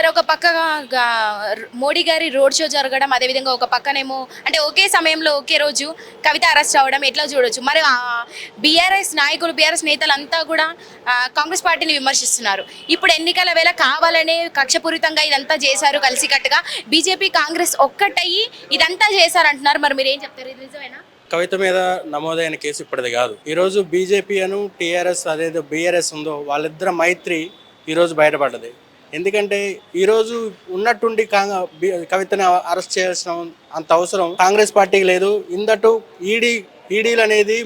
ఒక పక్క మోడీ గారి రోడ్ షో జరగడం, అదేవిధంగా ఒక పక్కనేమో అంటే ఒకే సమయంలో ఒకే రోజు కవిత అరెస్ట్ అవ్వడం ఎట్లా చూడొచ్చు? మరి బీఆర్ఎస్ నాయకులు, బీఆర్ఎస్ నేతలంతా కూడా కాంగ్రెస్ పార్టీని విమర్శిస్తున్నారు. ఇప్పుడు ఎన్నికల వేళ కావాలనే కక్షపూరితంగా ఇదంతా చేశారు, కలిసికట్టుగా బీజేపీ కాంగ్రెస్ ఒక్కటయ్యి ఇదంతా చేశారంటున్నారు. మరి మీరు ఏం చెప్తారు, ఇది నిజమేనా? కవిత మీద నమోదైన కేసు ఇప్పటిది కాదు. ఈరోజు బీజేపీ అను టీఆర్ఎస్ అదేదో బీఆర్ఎస్ ఉందో వాళ్ళిద్దరు మైత్రి ఈరోజు బయటపడ్డది. ఎందుకంటే ఈరోజు ఉన్నట్టుండి కవితని అరెస్ట్ చేయాల్సిన అంత అవసరం కాంగ్రెస్ పార్టీకి లేదు. ఇందటు ఈడీలు అనేది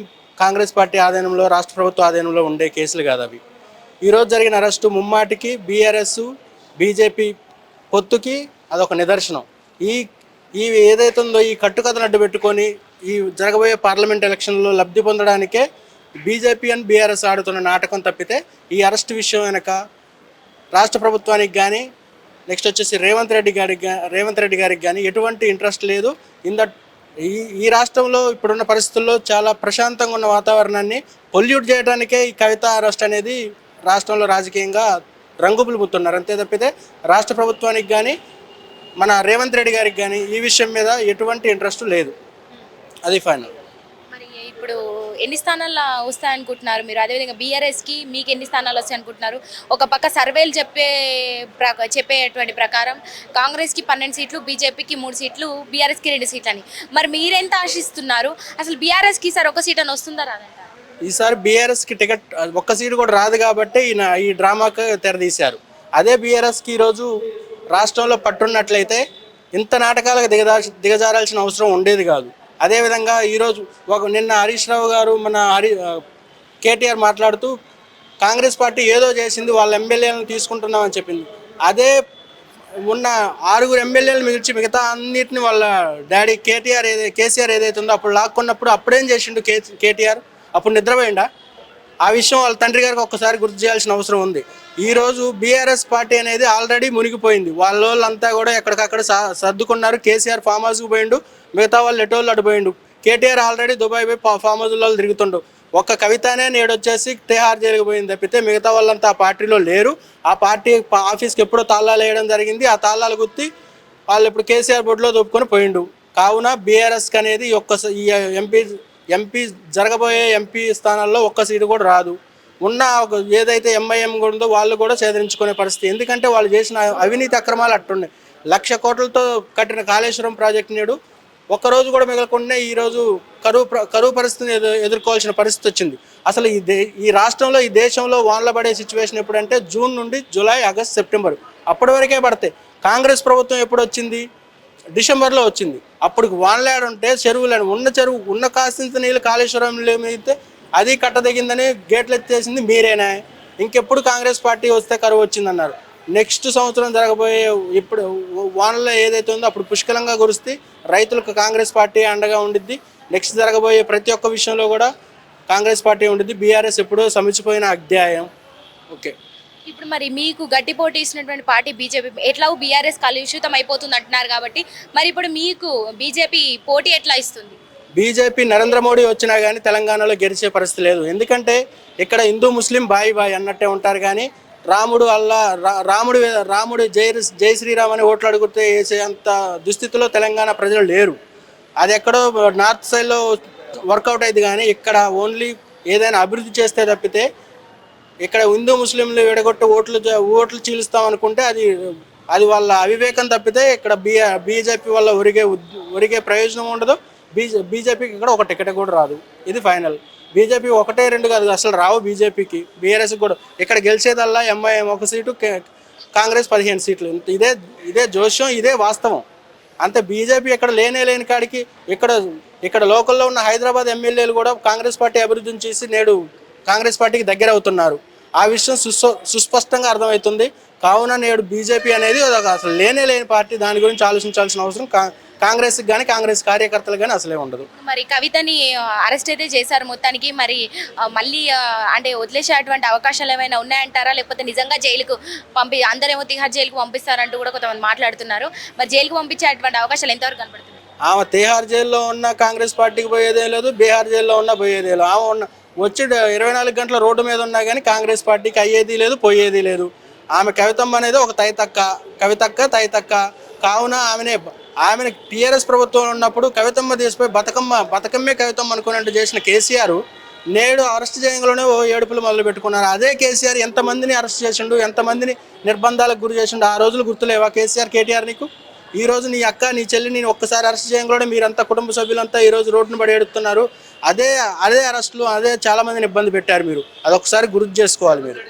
కాంగ్రెస్ పార్టీ ఆధీనంలో, రాష్ట్ర ప్రభుత్వ ఆధీనంలో ఉండే కేసులు కాదు అవి. ఈరోజు జరిగిన అరెస్టు ముమ్మాటికి బీఆర్ఎస్ బీజేపీ పొత్తుకి అదొక నిదర్శనం. ఈ ఏదైతే ఉందో ఈ కట్టుకథను అడ్డు పెట్టుకొని ఈ జరగబోయే పార్లమెంట్ ఎలక్షన్లో లబ్ధి పొందడానికే బీజేపీ అండ్ బీఆర్ఎస్ ఆడుతున్న నాటకం తప్పితే ఈ అరెస్ట్ విషయం వెనక రాష్ట్ర ప్రభుత్వానికి కానీ నెక్స్ట్ వచ్చేసి రేవంత్ రెడ్డి గారికి కానీ ఎటువంటి ఇంట్రెస్ట్ లేదు. ఈ రాష్ట్రంలో ఇప్పుడున్న పరిస్థితుల్లో చాలా ప్రశాంతంగా ఉన్న వాతావరణాన్ని పొల్యూట్ చేయడానికే ఈ కవిత అరెస్ట్ అనేది రాష్ట్రంలో రాజకీయంగా రంగు పులుపుతున్నారు. అంతే తప్పితే రాష్ట్ర ప్రభుత్వానికి కానీ మన రేవంత్ రెడ్డి గారికి కానీ ఈ విషయం మీద ఎటువంటి ఇంట్రెస్ట్ లేదు. అది ఫైనల్. మరి ఇప్పుడు ఎన్ని స్థానాలు వస్తాయనుకుంటున్నారు మీరు? అదేవిధంగా బీఆర్ఎస్కి మీకు ఎన్ని స్థానాలు వస్తాయి అనుకుంటున్నారు? ఒక పక్క సర్వేలు చెప్పేటువంటి ప్రకారం కాంగ్రెస్కి 12 సీట్లు, బీజేపీకి 3 సీట్లు, బీఆర్ఎస్కి 2 సీట్లు అని. మరి మీరెంత ఆశిస్తున్నారు? అసలు బీఆర్ఎస్కి ఈసారి ఒక సీట్ అని వస్తుందా రాదంట? ఈసారి బీఆర్ఎస్కి టికెట్ ఒక్క సీటు కూడా రాదు కాబట్టి ఈ డ్రామాకు తెరదీశారు. అదే బీఆర్ఎస్కి ఈరోజు రాష్ట్రంలో పట్టున్నట్లయితే ఇంత నాటకాలకు దిగజారాల్సిన అవసరం ఉండేది కాదు. అదేవిధంగా ఈరోజు నిన్న హరీష్ రావు గారు కేటీఆర్ మాట్లాడుతూ కాంగ్రెస్ పార్టీ ఏదో చేసింది, వాళ్ళ ఎమ్మెల్యేలను తీసుకుంటున్నామని చెప్పింది. అదే ఉన్న 6 ఎమ్మెల్యేలు మిగిల్చి మిగతా అన్నిటిని వాళ్ళ డాడీ కేసీఆర్ ఏదైతే ఉందో అప్పుడు లాక్కున్నప్పుడు అప్పుడేం చేసిండు కేటీఆర్? అప్పుడు నిద్రపోయిండా? ఆ విషయం వాళ్ళ తండ్రి గారికి ఒక్కసారి గుర్తు చేయాల్సిన అవసరం ఉంది. ఈరోజు బీఆర్ఎస్ పార్టీ అనేది ఆల్రెడీ మునిగిపోయింది. వాళ్ళంతా కూడా ఎక్కడికక్కడ సర్దుకున్నారు. కేసీఆర్ ఫామ్ హౌస్కి పోయిండు, మిగతా వాళ్ళు ఎటోళ్ళు అడిపోయిండు. కేటీఆర్ ఆల్రెడీ దుబాయ్ పోయి ఫామ్ హౌస్లో తిరుగుతుండు. ఒక్క కవితనే నేడొచ్చేసి తిహార్ జైలుకి పోయింది తప్పితే మిగతా వాళ్ళంతా ఆ పార్టీలో లేరు. ఆ పార్టీ ఆఫీస్కి ఎప్పుడో తాళాలు వేయడం జరిగింది. ఆ తాళాలు గుర్తి వాళ్ళు ఇప్పుడు కేసీఆర్ బొడ్లో దొప్పుకొని పోయిండు. కావున బీఆర్ఎస్కి అనేది ఈ ఎంపీ జరగబోయే ఎంపీ స్థానాల్లో ఒక్క సీటు కూడా రాదు. ఉన్న ఏదైతే ఎంఐఎం ఉందో వాళ్ళు కూడా సేదరించుకునే పరిస్థితి. ఎందుకంటే వాళ్ళు చేసిన అవినీతి అక్రమాలు అట్టుండే. 1,00,000 కోట్లతో కట్టిన కాళేశ్వరం ప్రాజెక్టు నేడు ఒక్కరోజు కూడా మిగలకుండా ఈరోజు కరువు పరిస్థితిని ఎదుర్కోవాల్సిన పరిస్థితి వచ్చింది. అసలు ఈ రాష్ట్రంలో, ఈ దేశంలో వానలు పడే సిచ్యువేషన్ ఎప్పుడంటే జూన్ నుండి జూలై, ఆగస్ట్, సెప్టెంబర్ అప్పటి వరకే పడతాయి. కాంగ్రెస్ ప్రభుత్వం ఎప్పుడు వచ్చింది? డిసెంబర్లో వచ్చింది. అప్పుడు వానలాడుంటే చెరువులు ఉన్న కాసింత నీళ్ళు కాళేశ్వరంలో మిగితే అది కట్టదగిందని గేట్లు ఎత్తేసింది మీరేనా? ఇంకెప్పుడు కాంగ్రెస్ పార్టీ వస్తే కరువు వచ్చిందన్నారు. నెక్స్ట్ సంవత్సరం జరగబోయే ఇప్పుడు వానల్లో ఏదైతే ఉందో అప్పుడు పుష్కలంగా కురిస్తే రైతులకు కాంగ్రెస్ పార్టీ అండగా ఉండిద్ది. నెక్స్ట్ జరగబోయే ప్రతి ఒక్క విషయంలో కూడా కాంగ్రెస్ పార్టీ ఉండిద్ది. బీఆర్ఎస్ ఎప్పుడో సమిచిపోయిన అధ్యాయం. ఓకే, ఇప్పుడు మరి మీకు గట్టి పోటీ ఇచ్చినటువంటి పార్టీ బీజేపీ ఎట్లా బీఆర్ఎస్ కలుషితం అయిపోతుంది అంటున్నారు కాబట్టి మరి ఇప్పుడు మీకు బీజేపీ పోటీ ఎట్లా ఇస్తుంది? బీజేపీ నరేంద్ర మోడీ వచ్చినా కానీ తెలంగాణలో గెలిచే పరిస్థితి లేదు. ఎందుకంటే ఇక్కడ హిందూ ముస్లిం బాయ్ అన్నట్టే ఉంటారు. కానీ రాముడు జై శ్రీరామ్ అని ఓట్లు అడిగితే వేసే అంత దుస్థితిలో తెలంగాణ ప్రజలు లేరు. అది ఎక్కడో నార్త్ సైడ్లో వర్కౌట్ అయింది. కానీ ఇక్కడ ఓన్లీ ఏదైనా అభివృద్ధి చేస్తే తప్పితే ఇక్కడ హిందూ ముస్లింలు విడగొట్టి ఓట్లు చీలుస్తాం అనుకుంటే అది వాళ్ళ అవివేకం తప్పితే ఇక్కడ బీజేపీ వల్ల ఒరిగే ప్రయోజనం ఉండదు. బీజేపీకి ఇక్కడ ఒక టికెట్ కూడా రాదు. ఇది ఫైనల్. బీజేపీ 1-2 కాదు, అసలు రావు బీజేపీకి. బీఆర్ఎస్కి కూడా ఇక్కడ గెలిచేదల్లా ఎంఐఎం 1 సీటు, కాంగ్రెస్ 15 సీట్లు. ఇదే జోష్యం, ఇదే వాస్తవం. అంతే. బీజేపీ ఇక్కడ లేని కాడికి ఇక్కడ లోకల్లో ఉన్న హైదరాబాద్ ఎమ్మెల్యేలు కూడా కాంగ్రెస్ పార్టీ అభివృద్ధిని చేసి నేడు కాంగ్రెస్ పార్టీకి దగ్గర అవుతున్నారు. ఆ విషయం సుస్పష్టంగా అర్థమవుతుంది. కావున నేడు బీజేపీ అనేది అసలు లేని పార్టీ. దాని గురించి ఆలోచించాల్సిన అవసరం కాంగ్రెస్కి కానీ కాంగ్రెస్ కార్యకర్తలు కానీ అసలే ఉండదు. మరి కవితని అరెస్ట్ అయితే చేశారు మొత్తానికి. మరి మళ్ళీ అంటే వదిలేసేటువంటి అవకాశాలు ఏమైనా ఉన్నాయంటారా? లేకపోతే నిజంగా జైలుకు అందరేమో తిహార్ జైలుకు పంపిస్తారంటూ కూడా కొంతమంది మాట్లాడుతున్నారు. మరి జైలుకు పంపించేటువంటి అవకాశాలు ఎంతవరకు కనపడుతున్నాయి? ఆమె తిహార్ జైల్లో ఉన్న కాంగ్రెస్ పార్టీకి పోయేదే లేదు, బీహార్ జైల్లో ఉన్న పోయేదే లేదు. ఆమె వచ్చి 24 గంటల రోడ్డు మీద ఉన్నా కానీ కాంగ్రెస్ పార్టీకి అయ్యేది లేదు, పోయేది లేదు. ఆమె కవితమ్మ అనేది ఒక తైతక్క కావున ఆమెను టీఆర్ఎస్ ప్రభుత్వం ఉన్నప్పుడు కవితమ్మ తీసిపోయి బతుకమ్మే కవితమ్మ అనుకున్నట్టు చేసిన కేసీఆర్ నేడు అరెస్ట్ చేయడంలోనే ఓ ఏడుపులు మొదలు పెట్టుకున్నారు. అదే కేసీఆర్ ఎంతమందిని అరెస్ట్ చేసిండు, ఎంతమందిని నిర్బంధాలకు గురి చేసిండు, ఆ రోజులు గుర్తులేవా కేటీఆర్ నీకు? ఈ రోజు నీ అక్క నీ చెల్లిని ఒక్కసారి అరెస్ట్ చేయడంలోనే మీరంతా కుటుంబ సభ్యులంతా ఈ రోజు రోడ్డును పడి ఏడుస్తున్నారు. అదే అరెస్టులు చాలా మందిని ఇబ్బంది పెట్టారు. మీరు అదొకసారి గుర్తు చేసుకోవాలి. మీరు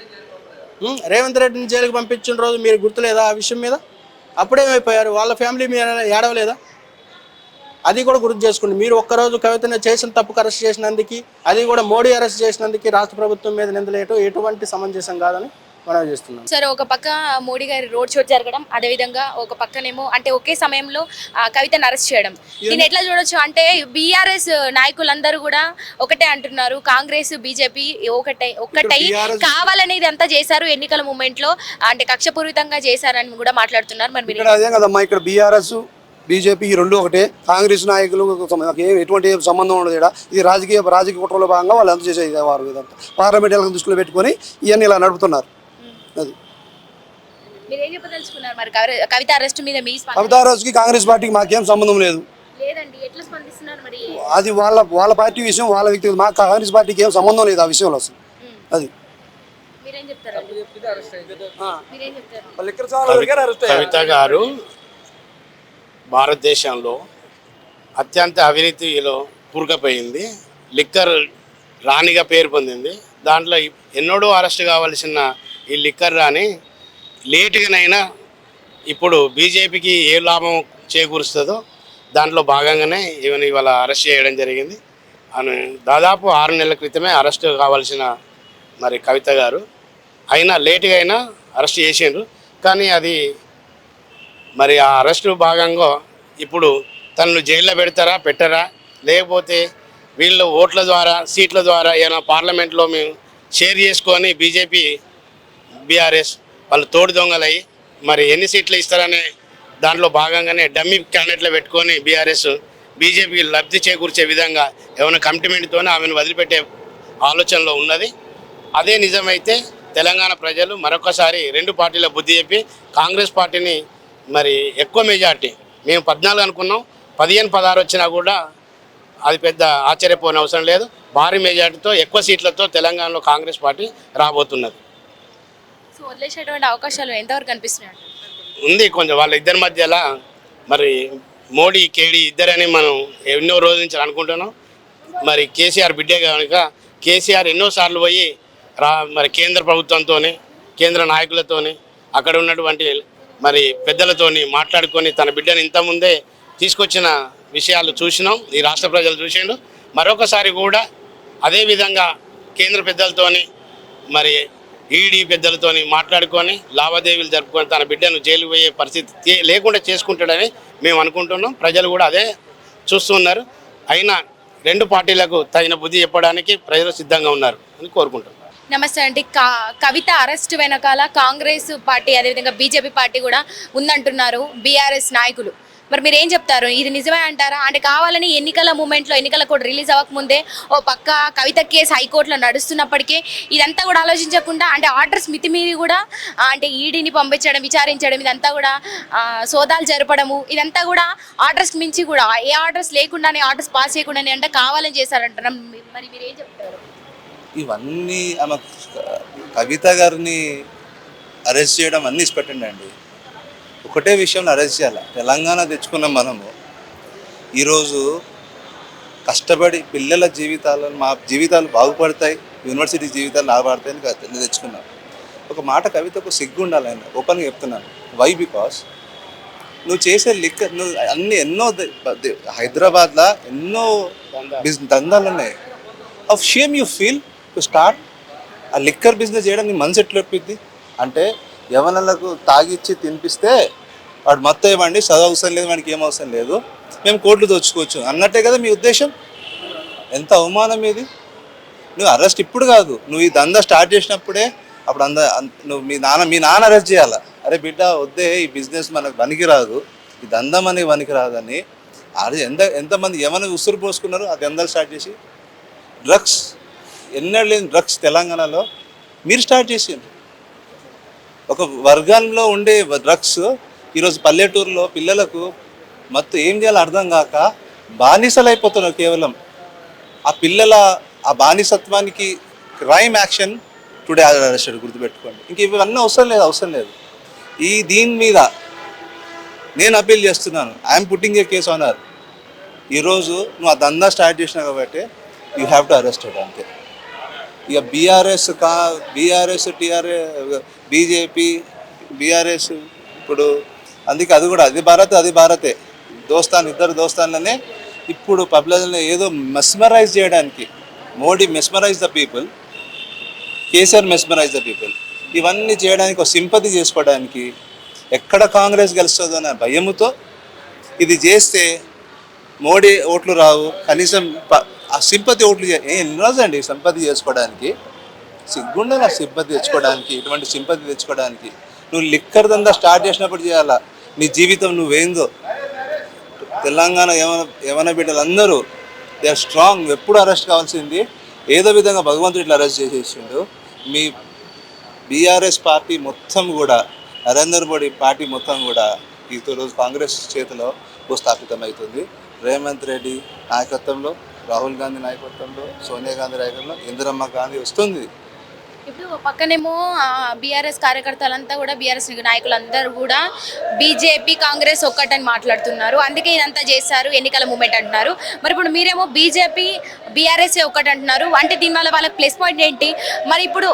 రేవంత్ రెడ్డిని జైలుకి పంపించిన రోజు మీరు గుర్తులేదా ఆ విషయం మీద? అప్పుడేమైపోయారు? వాళ్ళ ఫ్యామిలీ మీరు ఏడవలేదా? అది కూడా గుర్తు చేసుకోండి. మీరు ఒక్కరోజు కవితను చేసిన తప్పుకు అరెస్ట్ చేసినందుకు, అది కూడా మోడీ అరెస్ట్ చేసినందుకు రాష్ట్ర ప్రభుత్వం మీద నిందలేయటం ఎటువంటి సమంజసం కాదని మనం చేస్తున్నాం. సరే, ఒక పక్క మోడీ గారి రోడ్ షో జరగడం, అదేవిధంగా ఒక పక్కనేమో అంటే ఒకే సమయంలో కవితను అరెస్ట్ చేయడం, దీన్ని ఎట్లా చూడొచ్చు? అంటే బీఆర్ఎస్ నాయకులందరూ కూడా ఒకటే అంటున్నారు, కాంగ్రెస్ బీజేపీ ఒక్కటై కావాలని ఇదంతా చేశారు, ఎన్నికల మూమెంట్ లో అంటే కక్షపూరితంగా చేశారని కూడా మాట్లాడుతున్నారు. మరి అదే కదమ్మా, ఇక్కడ బీఆర్ఎస్ బీజేపీ ఈ రెండు ఒకటే. కాంగ్రెస్ నాయకులు ఎటువంటి సంబంధం ఉండదు. ఇది రాజకీయ కుట్రలో భాగంగా వాళ్ళు అంత చేసేవారు. ఇదంతా పార్లమెంట్ ఎలక్షన్ దృష్టిలో పెట్టుకొని ఇవన్నీ ఇలా నడుపుతున్నారు. అది మీరేం చెప్పదలుచుకున్నారు మరి కవిత అరెస్ట్ మీద? మీ కవిత అరెస్ట్కి కాంగ్రెస్ పార్టీకి మాకేం సంబంధం లేదు. లేదండి, ఎట్లా స్పందిస్తున్నారు మరి? అది వాళ్ళ పార్టీ విషయం, వాళ్ళ వ్యక్తి. మా కాంగ్రెస్ పార్టీకి ఏం సంబంధం లేదు ఆ విషయంలో అసలు. అది మీరేం చెప్తారు? కవిత గారు భారతదేశంలో అత్యంత అవినీతిలో కూరుకుపోయింది. లిక్కర్ రాణిగా పేరు పొందింది. దాంట్లో ఎన్నడూ అరెస్ట్ కావాల్సిన ఈ లిక్కర్ రాణి లేటుగానైనా ఇప్పుడు బీజేపీకి ఏ లాభం చేకూరుస్తుందో దాంట్లో భాగంగానే ఈవెన్ ఇవాళ అరెస్ట్ చేయడం జరిగింది. దాదాపు 6 నెలల క్రితమే అరెస్ట్ కావాల్సిన మరి కవిత గారు అయినా లేటుగా అయినా అరెస్ట్ చేసిండ్రు. కానీ అది మరి ఆ అరెస్టు భాగంగా ఇప్పుడు తనను జైల్లో పెట్టరా, లేకపోతే వీళ్ళు ఓట్ల ద్వారా సీట్ల ద్వారా ఏమైనా పార్లమెంట్లో మేము షేర్ చేసుకొని బీజేపీ బీఆర్ఎస్ వాళ్ళు తోడు దొంగలయ్యి మరి ఎన్ని సీట్లు ఇస్తారనే దాంట్లో భాగంగానే డమ్మీ క్యాండిడేట్లు పెట్టుకొని బీజేపీకి లబ్ధి చేకూర్చే విధంగా ఏమైనా కమిట్మెంట్తోనే ఆమెను వదిలిపెట్టే ఆలోచనలో ఉన్నది. అదే నిజమైతే తెలంగాణ ప్రజలు మరొకసారి 2 పార్టీల బుద్ధి చెప్పి కాంగ్రెస్ పార్టీని మరి ఎక్కువ మెజార్టీ, మేము 14 అనుకున్నాం, 15-16 వచ్చినా కూడా అది పెద్ద ఆశ్చర్యపోని అవసరం లేదు. భారీ మెజార్టీతో ఎక్కువ సీట్లతో తెలంగాణలో కాంగ్రెస్ పార్టీ రాబోతున్నది. సో వదిలేసేటువంటి అవకాశాలు ఎంతవరకు కనిపిస్తున్నాయి? ఉంది కొంచెం. వాళ్ళ ఇద్దరి మధ్యలో మరి మోడీ కేడీ ఇద్దరని మనం ఎన్నో రోజుల నుంచి అనుకుంటున్నాం. మరి కేసీఆర్ బిడ్డే కనుక కేసీఆర్ ఎన్నోసార్లు పోయి మరి కేంద్ర ప్రభుత్వంతో, కేంద్ర నాయకులతోని, అక్కడ ఉన్నటువంటి మరి పెద్దలతోని మాట్లాడుకొని తన బిడ్డను ఇంతకుముందే తీసుకొచ్చిన విషయాలు చూసినాం. ఈ రాష్ట్ర ప్రజలు చూసిండు. మరొకసారి కూడా అదేవిధంగా కేంద్ర పెద్దలతోని మరి ఈడీ పెద్దలతోని మాట్లాడుకొని లావాదేవీలు జరుపుకొని తన బిడ్డను జైలు పోయే పరిస్థితి లేకుండా చేసుకుంటాడని మేము అనుకుంటున్నాం. ప్రజలు కూడా అదే చూస్తున్నారు. అయినా 2 పార్టీలకు తగిన బుద్ధి చెప్పడానికి ప్రజలు సిద్ధంగా ఉన్నారు అని కోరుకుంటున్నాం. నమస్తే అండి. కవిత అరెస్ట్ వెనకాల కాంగ్రెస్ పార్టీ అదేవిధంగా బీజేపీ పార్టీ కూడా ఉందంటున్నారు బీఆర్ఎస్ నాయకులు. మరి మీరు ఏం చెప్తారు? ఇది నిజమే అంటారా? అంటే కావాలని ఎన్నికల మూమెంట్లో ఎన్నికల కోడ్ రిలీజ్ అవ్వకముందే ఓ పక్క కవిత కేసు హైకోర్టులో నడుస్తున్నప్పటికీ ఇదంతా కూడా ఆలోచించకుండా అంటే ఆర్డర్స్ మితిమీరి కూడా అంటే ఈడీని పంపించడం, విచారించడం, ఇదంతా కూడా సోదాలు జరపడము, ఇదంతా కూడా ఆర్డర్స్ మించి కూడా ఏ ఆర్డర్స్ లేకుండానే ఆర్డర్స్ పాస్ చేయకుండానే అంటే కావాలని చేశారంటారా? మరి మీరు ఏం చెప్తారు? ఇవన్నీ ఆమె కవిత గారిని అరెస్ట్ చేయడం అన్నీ ఇష్టపెట్టండి అండి. ఒకటే విషయంలో అరెస్ట్ చేయాలి. తెలంగాణ తెచ్చుకున్నాం మనము. ఈరోజు కష్టపడి పిల్లల జీవితాలను, మా జీవితాలు బాగుపడతాయి, యూనివర్సిటీ జీవితాలు బాగుపడతాయని తెచ్చుకున్నాం. ఒక మాట కవితకు సిగ్గు ఉండాలి. ఆయన ఓపెన్గా చెప్తున్నాను. వై? బికాస్ నువ్వు చేసే లిక్కర్, నువ్వు ఎన్నో హైదరాబాద్లో ఎన్నో దందాలు ఉన్నాయి. Of shame you feel to start ఆ లిక్కర్ బిజినెస్ చేయడం. నీ మనసు ఎట్లా ఒప్పిద్ది? అంటే యవనలకు తాగిచ్చి తినిపిస్తే వాడు మొత్తం ఇవ్వండి, చదువు అవసరం లేదు, వాడికి ఏం అవసరం లేదు, మేము కోట్లు దోచుకోవచ్చు అన్నట్టే కదా మీ ఉద్దేశం? ఎంత అవమానం ఇది! నువ్వు అరెస్ట్ ఇప్పుడు కాదు, నువ్వు ఈ దందా స్టార్ట్ చేసినప్పుడే అప్పుడు నువ్వు మీ నాన్న అరెస్ట్ చేయాలా? అరే బిడ్డ వద్దే, ఈ బిజినెస్ మనకు పనికి రాదు, ఈ దందం అనేది పనికి రాదని. అది ఎంతమంది ఏమైనా ఉసురు పోసుకున్నారు ఆ దందాలు స్టార్ట్ చేసి. డ్రగ్స్ ఎన్నడూ లేని డ్రగ్స్ తెలంగాణలో మీరు స్టార్ట్ చేసిండ్రు. ఒక వర్గంలో ఉండే డ్రగ్స్ ఈరోజు పల్లెటూరులో పిల్లలకు మత్తు ఏం చేయాలో అర్థం కాక బానిసలు అయిపోతున్నారు కేవలం. ఆ పిల్లల ఆ బానిసత్వానికి క్రైమ్ యాక్షన్ టుడే అరెస్టెడ్, గుర్తుపెట్టుకోండి. ఇంక ఇవన్నీ అవసరం లేదు. దీని మీద నేను అప్పీల్ చేస్తున్నాను. I'm putting a case honour. ఈరోజు నువ్వు ఆ దందా స్టార్ట్ చేసినావు కాబట్టి యూ హ్యావ్ టు అరెస్టెడ్ అంతే. ఇక బీఆర్ఎస్ బీజేపీ బీఆర్ఎస్ ఇప్పుడు అందుకే అది భారతే ఇద్దరు దోస్తాన్లనే ఇప్పుడు పబ్లిక్ని ఏదో మెస్మరైజ్ చేయడానికి Modi mesmerise the people, KCR mesmerise the people, ఇవన్నీ చేయడానికి ఒక సింపతి చేసుకోవడానికి ఎక్కడ కాంగ్రెస్ గెలుస్తుందో అనే భయముతో ఇది చేస్తే మోడీ ఓట్లు రావు. కనీసం ఆ సింపతి ఓట్లు ఎన్ని రోజండి సింపతి చేసుకోవడానికి? సిగ్గుండాలి ఆ సింపతి తెచ్చుకోవడానికి, ఇటువంటి సింపతి తెచ్చుకోవడానికి. నువ్వు లిక్కర్ దందా స్టార్ట్ చేసినప్పుడు చేయాలా. నీ జీవితం నువ్వేందో. తెలంగాణ యవన బిడ్డలు అందరూ దే ఆర్ స్ట్రాంగ్. ఎప్పుడు అరెస్ట్ కావాల్సింది ఏదో విధంగా భగవంతుడు ఇట్లా అరెస్ట్ చేసేసిండు. మీ బీఆర్ఎస్ పార్టీ మొత్తం కూడా, నరేంద్ర మోడీ పార్టీ మొత్తం కూడా ఈరోజు కాంగ్రెస్ చేతిలో భూస్థాపితమవుతుంది. రేవంత్ రెడ్డి నాయకత్వంలో, రాహుల్ గాంధీ నాయకత్వంలో, సోనియా గాంధీ నాయకత్వంలో, ఇందిరమ్మ గాంధీ వస్తుంది. ఇప్పుడు పక్కనేమో బీఆర్ఎస్ కార్యకర్తలంతా కూడా, బీఆర్ఎస్ నాయకులందరూ కూడా బీజేపీ కాంగ్రెస్ ఒక్కటని మాట్లాడుతున్నారు. అందుకే ఇదంతా చేశారు, ఎన్నికల మూమెంట్ అంటున్నారు. మరి ఇప్పుడు మీరేమో బీజేపీ బీఆర్ఎస్ ఒక్కటి అంటున్నారు. అంటే దీనివల్ల వాళ్ళకి ప్లస్ పాయింట్ ఏంటి? మరి ఇప్పుడు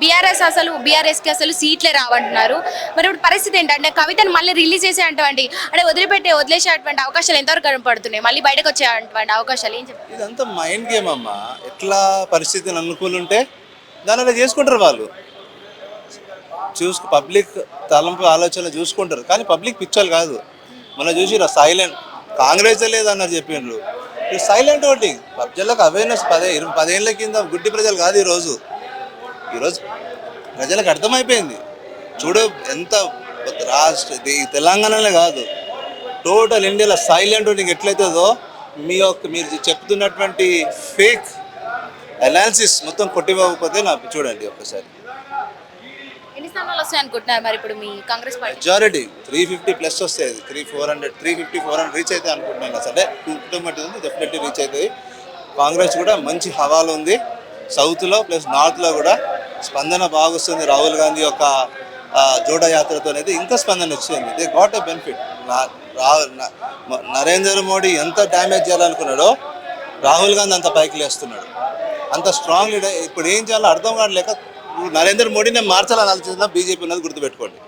బీఆర్ఎస్కి అసలు సీట్లే రావంటున్నారు. మరి ఇప్పుడు పరిస్థితి ఏంటంటే కవితను మళ్ళీ రిలీజ్ చేసే అంటే వదిలేసేటువంటి అవకాశాలు ఎంతవరకు కనపడుతున్నాయి? మళ్ళీ బయటకు వచ్చేటువంటి అవకాశాలు ఏం చెప్తారు? ఇదంతా మైండ్ గేమ్ అమ్మా. ఎట్లా పరిస్థితిని అనుకూలుంటే దానిలో చేసుకుంటారు వాళ్ళు. పబ్లిక్ తలంపు ఆలోచనలు చూసుకుంటారు, కానీ పబ్లిక్ పిచ్చోళ్ళు కాదు. మొన్న చూసిరా సైలెంట్ కాంగ్రెస్ లేదన్నారు చెప్పిండ్రు. ఇది సైలెంట్ ఓటింగ్. ప్రజలకు అవేర్నెస్ 10 ఏళ్ళ కింద గుడ్డి ప్రజలు కాదు ఈరోజు ప్రజలకు అర్థమైపోయింది. చూడు ఎంత ఈ తెలంగాణలో కాదు, టోటల్ ఇండియాలో సైలెంట్ ఓటింగ్ ఎట్లయితుందో మీరు చెప్తున్నటువంటి ఫేక్ అనాలిసిస్ మొత్తం కొట్టివ్వకపోతే నాకు చూడండి ఒక్కసారి. ఎన్ని స్థానాలు వస్తాయి అనుకుంటున్నారు మరి ఇప్పుడు మీ కాంగ్రెస్ పార్టీ? మెజారిటీ 350+ వస్తాయి. 350-400 రీచ్ అయితే అనుకుంటున్నాను. అసలే 220 ఉంది, డెఫినెట్లీ రీచ్ అవుతుంది. కాంగ్రెస్ కూడా మంచి హవాలు ఉంది సౌత్లో ప్లస్ నార్త్లో కూడా. స్పందన బాగొస్తుంది. రాహుల్ గాంధీ యొక్క జోడా యాత్రతో అయితే ఇంకా స్పందన వచ్చింది. They got a benefit. Narendra Modi ఎంత డ్యామేజ్ చేయాలనుకున్నాడో రాహుల్ గాంధీ అంత పైకి లేస్తున్నాడు. అంత స్ట్రాంగ్ లీడర్. ఇప్పుడు ఏం చేయాలో అర్థం కావట్లేక నరేంద్ర మోడీని మార్చాలని ఆలోచిస్తున్నా బీజేపీ ఉన్నది గుర్తుపెట్టుకోండి.